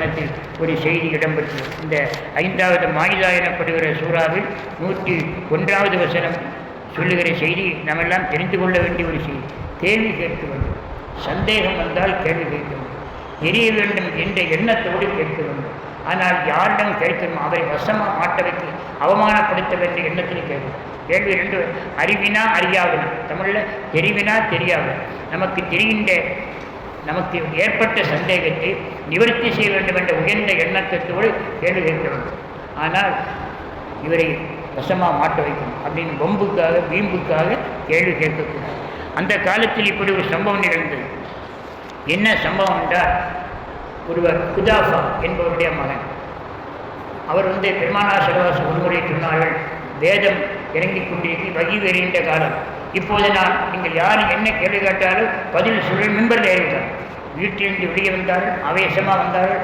வசனத்தில் ஒரு செய்தி இடம்பெற்றது. இந்த 5வது மாயிதா எனப்படுகிற சூறாவில் 101வது வசனம் சொல்லுகிற செய்தி நம்மெல்லாம் தெரிந்து கொள்ள வேண்டிய ஒரு செய்தி. கேள்வி கேட்க வேண்டும், சந்தேகம் வந்தால் கேள்வி கேட்க வேண்டும், தெரிய வேண்டும் என்ற எண்ணத்தோடு கேட்க வேண்டும். ஆனால் யாரிடம் கேட்கணும், அவரை வசமாக மாட்ட வைத்து அவமானப்படுத்த வேண்டிய எண்ணத்தில் கேட்கணும். கேள்வி 2, அறிவினா அறியாவினா, தமிழில் தெரிவினா தெரியாது. நமக்கு ஏற்பட்ட சந்தேகத்தை நிவர்த்தி செய்ய வேண்டும் என்ற உயர்ந்த எண்ணத்தோடு கேள்வி கேட்க வேண்டும். ஆனால் இவரை வசமாக மாட்ட வைக்கணும் அப்படின்னு பொம்புக்காக வீம்புக்காக கேள்வி கேட்கக்கூடாது. அந்த காலத்தில் இப்படி ஒரு சம்பவம் நிகழ்ந்தது. என்ன சம்பவம் என்றால், ஒருவர் குதாஃபா என்பவருடைய மகன், அவர் பெருமானார் ஸல்லல்லாஹு அலைஹி வஸல்லம் ஒருமுறை சொன்னார்கள், வேதம் இறங்கிக் கொண்டிருக்க வகி வருகின்ற காலம், இப்போது நீங்கள் யார் என்ன கேள்வி கேட்டாலும் பதில் சொல்லி மிம்பரில் ஏறிவிட்டார். வீட்டிலிருந்து வெளியே வந்தார்கள், ஆவேசமாக வந்தார்கள்.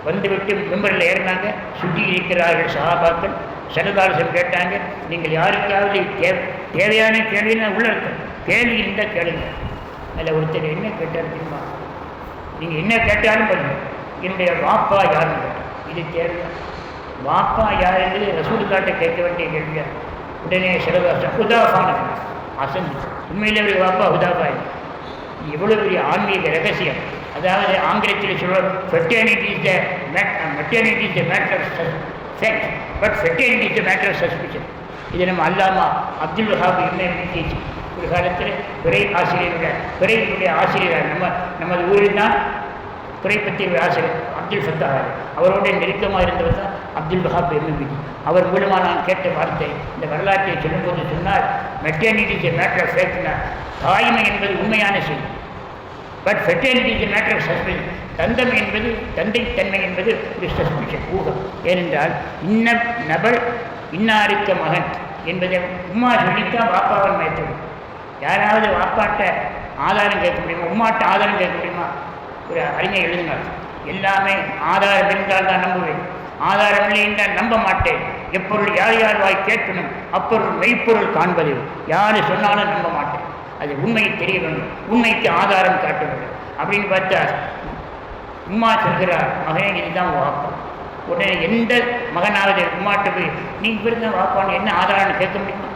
வந்துவிட்டு மிம்பரில் ஏறினாங்க. சுற்றி இருக்கிறார்கள் சஹாபாக்கள். ஸல்லல்லாஹு அலைஹி வஸல்லம் கேட்டாங்க, நீங்கள் யாருக்காவது தேவையான கேள்வினா உள்ள இருக்கும், கேள்வி இருந்தால் கேளுங்க. அதில் ஒருத்தர் என்ன கேட்டார் தெரியுமா, நீங்கள் என்ன கேட்டாலும் பண்ணுங்க, என்னுடைய வாப்பா யாருன்னு கேட்டார். இது தேவையா? வாப்பா யார் என்று ரசூலுல்லாஹ்ட்ட கேட்க வேண்டிய கேள்வியா? உடனே ஸல்லல்லாஹு ஹுதாஃபான அசந்தி, உண்மையில் அவருடைய வாப்பா ஹுதாஃபா. எவ்வளோ பெரிய ஆன்மீக ரகசியம். அதாவது ஆங்கிலத்தில் சொல்ல fertility is the maternity is the matter of fact, but fertility is the matter of suspicion. இது நம்ம அல்லாமா அப்துல் வஹாப் இப்னு ஒரு காலத்தில் பிறையினுடைய ஆசிரியர் நமது ஊரில் தான் பிறை பற்றிய ஆசிரியர் அப்துல் ஃபத்தாஹ், அவரோட நெருக்கமாக இருந்தவர் தான் அப்துல் வஹாப் இப்னு. அவர் மூலமாக நான் கேட்ட வார்த்தை, இந்த வரலாற்றை சொல்லும்போது சொன்னால், maternity is a matter of ஃபேக்ட்னா, தாய்மை என்பது உண்மையான செய்தி, but fertility is a matter of suspicion. தந்தைத்தன்மை என்பது ஒரு சஸ்பிஷன், ஊகம். ஏனென்றால் இன்ன நபர் இன்னாருக்க மகன் என்பதை உம்மா சொல்லித்தான் வாப்பாவன் மயத்தது. யாராவது வாப்பாட்ட ஆதாரம் கேட்க முடியுமா, உம்மாட்ட ஆதாரம் கேட்க முடியுமா? ஒரு அறிஞர் எழுதினார், எல்லாமே ஆதாரம் இருந்தால் தான் நம்புவேன், ஆதாரம் இல்லை என்றால் நம்ப மாட்டேன். எப்பொருள் யார் யார் வாய் கேட்கணும், அப்பொருள் மெய்ப்பொருள் காண்பது. யார் சொன்னாலும் நம்ப மாட்டேன், அது உண்மையை தெரிய வேண்டும், உண்மைக்கு ஆதாரம் காட்ட வேண்டும் அப்படின்னு பார்த்தா உம்மா சொல்கிறார், மகனே இதுதான் வாப்பா. உடனே எந்த மகனாவது உம்மாட்ட போய் நீங்கள் பிறந்த வாப்பான்னு என்ன ஆதாரம்னு கேட்க முடியுமா?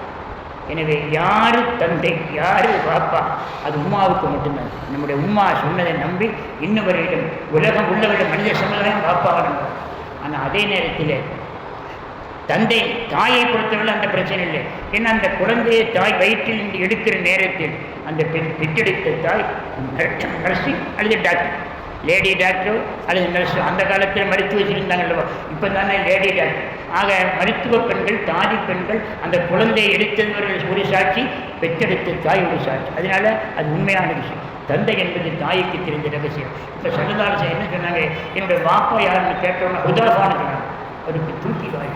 எனவே யார் தந்தை யார் வாப்பா, அது உம்மாவுக்கு மட்டும்தான். நம்முடைய உம்மா சொன்னதை நம்பி இன்னவரிடம் உலகம் உள்ளவரிடம் மனித சமுதாயம் வாப்பாக நம்பும். ஆனால் அதே நேரத்தில் தாயை பொறுத்தவரை அந்த பிரச்சனை இல்லை. ஏன்னா அந்த குழந்தையை தாய் வயிற்றில் இருந்து எடுக்கிற நேரத்தில் அந்த பெற்றெடுத்த தாய் நர்ஸு அல்லது டாக்டர், லேடி டாக்டரோ அல்லது நர்ஸோ. அந்த காலத்தில் மருத்துவ இருந்தாங்கல்லவா, இப்போ தானே லேடி டாக்டர். ஆக மருத்துவ பெண்கள், தாதி பெண்கள், அந்த குழந்தையை எடுத்தவர்கள் ஒரு சாட்சி, பெற்றெடுத்த தாய் ஒரு சாட்சி. அதனால அது உண்மையான விஷயம். தந்தை என்பது தாய்க்கு தெரிந்த ரகசியம். இப்போ ஸல்லல்லாஹு அலைஹி வஸல்லம் என்ன சொன்னாங்க, என்னுடைய வாப்பா யாருன்னு கேட்டோம்னா ஹுதாஃபான்னு சொன்னாங்க. அவருக்கு தூக்கி வாய்,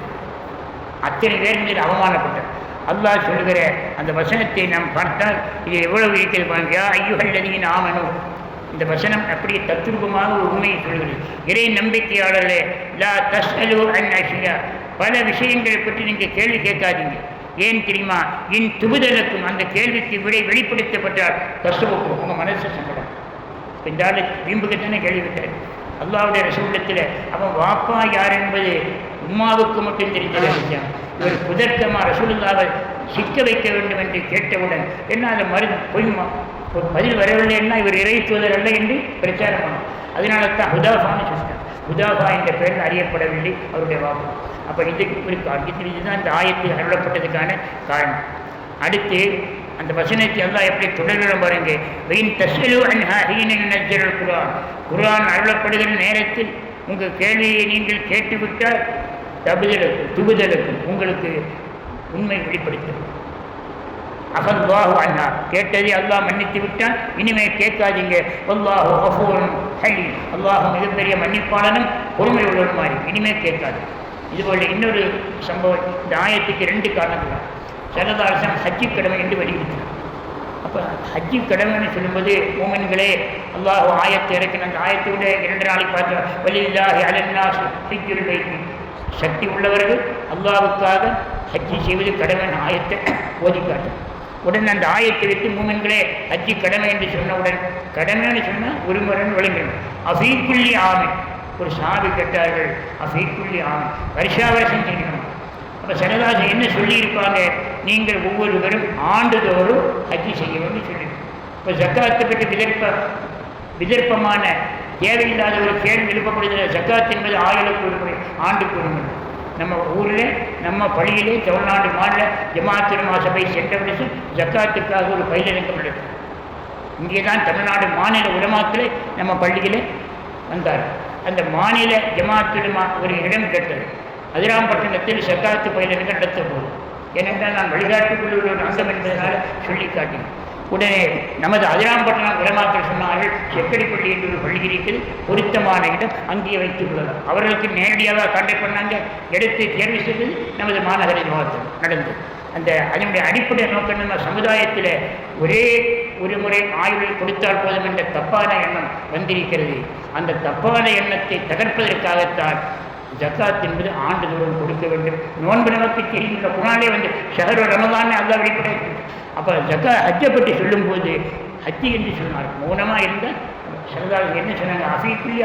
அத்தனை பேர் மீது அவமானப்பட்டார். அல்லாஹ் சொல்லுகிற அந்த வசனத்தை நாம் பார்த்தால் இது எவ்வளவு இருக்கிறது பாருங்க. யா அய்யுஹல்லதீன ஆமனூ, இந்த வசனம் அப்படியே தத்ரூபமாக ஒரு உண்மையை சொல்கிறது. இறை நம்பிக்கையாளர்களே, லா தஸ்அலூ அன் அஷ்யா, பல விஷயங்களை பற்றி நீங்கள் கேள்வி கேட்காதீங்க. ஏன் தெரியுமா? இன் துபுதலுக்கும், அந்த கேள்விக்கு விடை வெளிப்படுத்தப்பட்டால் தசுவுக்கும், உங்கள் மனசு சம்பளம். இந்த ஆள் வீம்புக்குத்தானே கேள்வி கேட்டார். அல்லாஹ்வுடைய ரசூலுல்லாஹ்விடத்தில் அவன் வாப்பா யார் என்பது உம்மாவுக்கு மட்டும் தெரிஞ்ச விஷயம். இவர் குதர்க்கமாக ரசூலுல்லாஹ்வை சிக்க வைக்க வேண்டும் என்று கேட்டவுடன் என்ன அதை பொய்மா பதில் வரவில்லைன்னா இவர் இறை தூதர் அல்ல என்று பிரச்சாரம் பண்ணும். அதனால தான் ஹுதாஃபான்னு சொன்னார். ஹுதாஃபா என்ற பெயர் அறியப்படவில்லை அவருடைய வாப்பா. அப்போ இதுக்கு ஒரு இதுதான் இந்த ஆயத்தில் அருளப்பட்டதுக்கான காரணம். அடுத்து அந்த வசனத்தை அல்லாஹ் எப்படி தொடர்கிறோம் பாருங்க. வெயின் தஸ்அலூ அன்ஹா ஹீன யுனஸ்ஸிலுல் குர்ஆன், குர்ஆன் அருளப்படுகிற நேரத்தில் உங்கள் கேள்வியை நீங்கள் கேட்டுவிட்டால் துபுதலுக்கும் உங்களுக்கு உண்மை வெளிப்படுத்தும். அஃபல்லாஹு அன்ஹா, கேட்டதை அல்லாஹ் மன்னித்து விட்டான், இனிமேல் கேட்காதீங்க. வல்லாஹு கஃபூருன் ஹலீம், அல்லாஹ் மிகப்பெரிய மன்னிப்பாளனும் பொறுமை உள்ளவருமாறி இனிமேல் கேட்காது. இதுபோல இன்னொரு சம்பவம். இந்த ஆயத்துக்கு 2 காரணங்கள். ஸல்லல்லாஹு அலைஹி வஸல்லம் ஹஜ்ஜி கடமை என்று வலியுறுத்தினார். அப்போ ஹஜ்ஜி கடமைன்னு சொல்லும்போது மூமின்களே, அல்லாஹ் ஆயத்தை இறக்கின அந்த ஆயத்தோட 2 நாளைக்கு பார்த்தா வலில்லாஹி அலன்னாஸ் ஹஜ்ஜுல் பைத், சக்தி உள்ளவர்கள் அல்லாஹ்வுக்காக ஹஜ்ஜி செய்வது கடமை ஆயத்தை ஓதி காட்டும். உடனே அந்த ஆயத்தை வைத்து மூமின்களே ஹஜ்ஜி கடமை என்று சொன்னவுடன், கடமைன்னு சொன்னால் ஒரு முறை விளங்கணும். அஃபீக்குல்லி ஆமின், ஒரு சாவி கேட்டார்கள் அஃபீக்குள்ளி ஆமன், வருஷா வருஷம் செய்யணும். அப்போ சரதாசன் என்ன சொல்லியிருப்பாங்க, நீங்கள் ஒவ்வொருவரும் ஆண்டுதோறும் ஹஜ்ஜி செய்ய வேண்டி சொல்லியிருக்கோம். இப்போ ஜக்காத்தை பற்றி விதர்ப்பமான தேவையில்லாத ஒரு கேள்வி எழுப்பப்படுகிற. ஜக்காத் என்பது ஆயுளுக்கு ஒரு முறை, ஆண்டுக்கு ஒரு முறை. நம்ம ஊரில் நம்ம பள்ளியிலே தமிழ்நாடு மாநில ஜமாத் உலமா சபை சென்ற வருஷம் ஜக்காத்துக்காக ஒரு பயிலளிக்கப்பட்டது. இங்கே தான் தமிழ்நாடு மாநில உலமாக்களே நம்ம பள்ளியிலே வந்தார். அந்த மாநில ஜமாத் உலமா ஒரு இடம் கேட்டது. அதிராம்பட்டினத்தில் ஜக்காத்து பயிலளிக்க நடத்த போதும். ஏனென்றால் நான் வழிகாட்டுக்குள்ள ஒரு அங்கம் என்பதனால சொல்லி காட்டினேன். உடனே நமது அதிராம்பட்டினம் உலமாக்கள் சொன்னார்கள், செக்கடிப்பள்ளி என்று ஒரு பள்ளி இருக்கிறது, பொருத்தமான இடம், அங்கேயே வைத்துக் கொள்ளலாம். அவர்களுக்கு நேரடியாக கான்டாக்ட் பண்ணாங்க. எடுத்து தேர்வு செய்தது நமது மாநகர ஜமாத்து நடந்தது. அதனுடைய அடிப்படை நோக்கம் நம்ம சமுதாயத்தில் ஒரே ஒரு முறை ஆய்வில் கொடுத்தால் போதும் என்ற தப்பான எண்ணம் வந்திருக்கிறது. அந்த தப்பான எண்ணத்தை தகர்ப்பதற்காகத்தான் ஜக்காத் என்பது ஆண்டுதோறும் கொடுக்க வேண்டும். நோன்பு நமக்கு தெரிகின்ற குரானே ஷஹரு ரமதான் அல்லாஹ் வெளிப்பட. அப்போ ஹஜ்ஜை பற்றி சொல்லும்போது ஹஜ்ஜி என்று சொன்னார். மௌனமாக இருந்தால் சரதாசி என்ன சொன்னாங்க, அஃபீக்குள்ளி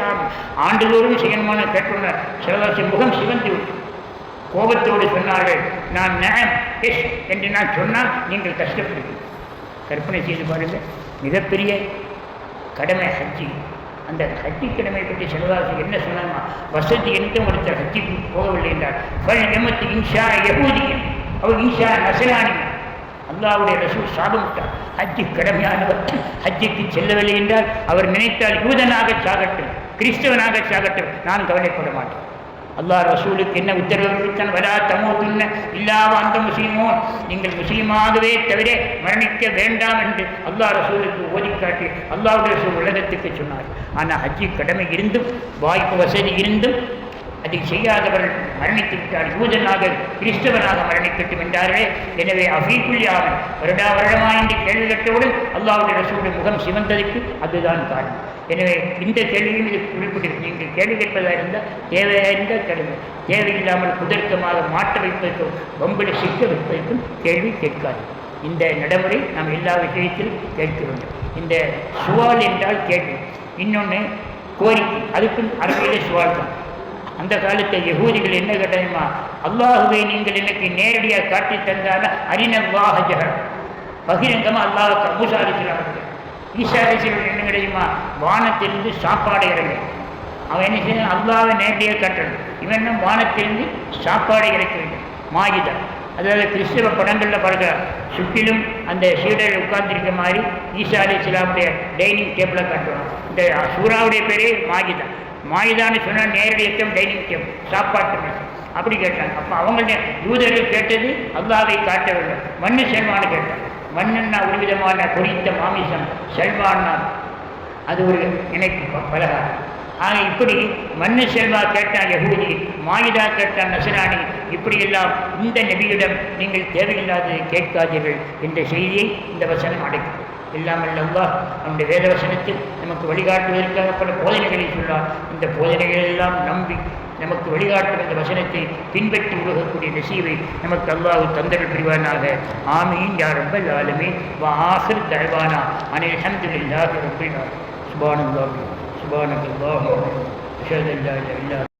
ஆண்டுதோறும் செய்யணுமான கேட்டுள்ளார். சரதாசி முகம் சிவந்து கோபத்தோடு சொன்னார்கள், நான் நேம் எஸ் என்று நான் சொன்னால் நீங்கள் கஷ்டப்படுவீர்கள். கற்பனை செய்து பாருங்கள், மிகப்பெரிய கடமை ஹஜ்ஜி. அந்த ஹஜ்ஜி கடமை பற்றி சரதாசி என்ன சொன்னாங்க, வசதி எந்த ஒருத்தர் ஹஜ்ஜிக்கு போகவில்லை என்றார். எமத்து இன்ஷா யஹூதியன் அவர் இன்ஷா நசரானி. அல்லாஹ்வுடைய ரசூல் சாபமிட்டார், ஹஜ்ஜி கடமையானவர் ஹஜ்ஜிக்கு செல்லவில்லை என்றால் அவர் நினைத்தால் யூதனாக சாகட்டும், கிறிஸ்தவனாக சாகட்டும், நான் கவலைப்பட மாட்டேன். அல்லாஹ் ரசூலுக்கு என்ன உத்தரவு, வரா தமோதுன்ன இல்லாம அந்த முஸ்லீமோன், நீங்கள் முஸ்லீமாகவே தவிர மரணிக்க வேண்டாம் என்று அல்லாஹ் ரசூலுக்கு ஓதிக்காட்டி அல்லாஹ்வுடைய ரசூல் உலகத்துக்கு சொன்னார். ஆனால் ஹஜ்ஜி கடமை இருந்தும் வாய்ப்பு வசதி இருந்தும் அதை செய்யாதவர்கள் மரணித்து விட்டார், யூதனாக கிறிஸ்தவனாக மரணிக்கட்டும் என்றார்களே. எனவே அஃபீக்குள்ளி ஆமன், வருடமாக என்று கேள்வி கேட்டவுடன் அல்லாஹ்வுடைய ரசூலுடைய முகம் சிவந்ததுக்கு அதுதான் காரணம். எனவே இந்த கேள்வியும் இது குறிப்பிட்டிருக்கு. நீங்கள் கேள்வி கேட்பதாக இருந்தால் தேவையாக இருந்தால் கேளுங்கள், தேவையில்லாமல் குதர்க்கமாக மாற்ற வைப்பதற்கும் வம்பில் சிக்க வைப்பதற்கும் கேள்வி கேட்காது. இந்த நடைமுறை நாம் எல்லா விஷயத்திலும் கேட்க வேண்டும். இந்த சுவால் என்றால் கேள்வி, இன்னொன்று கோரிக்கை, அதுக்கும் அரபியிலே சுவால் தான். அந்த காலத்தில் யகூதிகள் என்ன கேட்டதுமா, அல்லாஹுவை நீங்கள் எனக்கு நேரடியாக காட்டி தந்தால அரினவாக ஜஹர், பகிரங்கமாக அல்லாஹ் மூசா அலிஸ்லாம் ஈசா அலிஸ்லாம் என்ன கிடைக்குமா, வானத்திலிருந்து சாப்பாடு இறங்க. அவன் என்ன செய்ய, அல்லாஹ்வை நேரடியாக காட்டணும். இவன் வானத்திலிருந்து சாப்பாடு இறக்க வேண்டும். மாயிதா, அதாவது கிறிஸ்தவ படங்களில் பார்க்கிறார், சுற்றிலும் அந்த சீடர்கள் உட்கார்ந்துருக்க மாதிரி ஈசா அலிஸ்லாமுடைய டைனிங் டேபிளை காட்டுவான். இந்த சூறாவுடைய பேரே மாயிதா. மாயுதான்னு சொன்னால் நேரடியாக டைனிங் டேபிள், சாப்பாட்டு மேசை அப்படி கேட்டாங்க. அப்போ அவங்கள்ட்ட யூதர்கள் கேட்டது அல்லாஹ்வை காட்ட வேண்டும். மண்ணு செல்வான்னு கேட்டாங்க. மண்ணுன்னா ஒரு விதமான பொரித்த மாமிசம், செல்வான்னா அது ஒரு இணைப்பு பலகாரம். ஆக இப்படி மண்ணு செல்வா கேட்டான் யகூதி, மாயுதா கேட்டான் நசராணி. இப்படியெல்லாம் இந்த நபியிடம் நீங்கள் தேவையில்லாததை கேட்காதீர்கள் என்ற செய்தியை இந்த வசனம் அடைக்கும். இல்லாமல் அல்லாஹ் நம்முடைய வேத வசனத்தில் நமக்கு வழிகாட்டுவதற்காக பல போதனைகளை சொன்னார். இந்த போதனைகள் எல்லாம் நம்பி நமக்கு வழிகாட்டும் இந்த வசனத்தை பின்பற்றி உலகக்கூடிய நசீவை நமக்கு அல்லாஹ் தந்தர்கள் புரிவானாக. ஆமீன் யா ரப்பல் ஆலமீன். வ ஆகிர் தஅவானா அனில் ஹம்துலில்லாஹி ரப்பில் ஆலமீன். சுப்ஹானல்லாஹி சுப்ஹானல்லாஹி வ பிஹம்திஹி அஷ்ஹது அல்லா இலாஹா இல்லல்லாஹ்.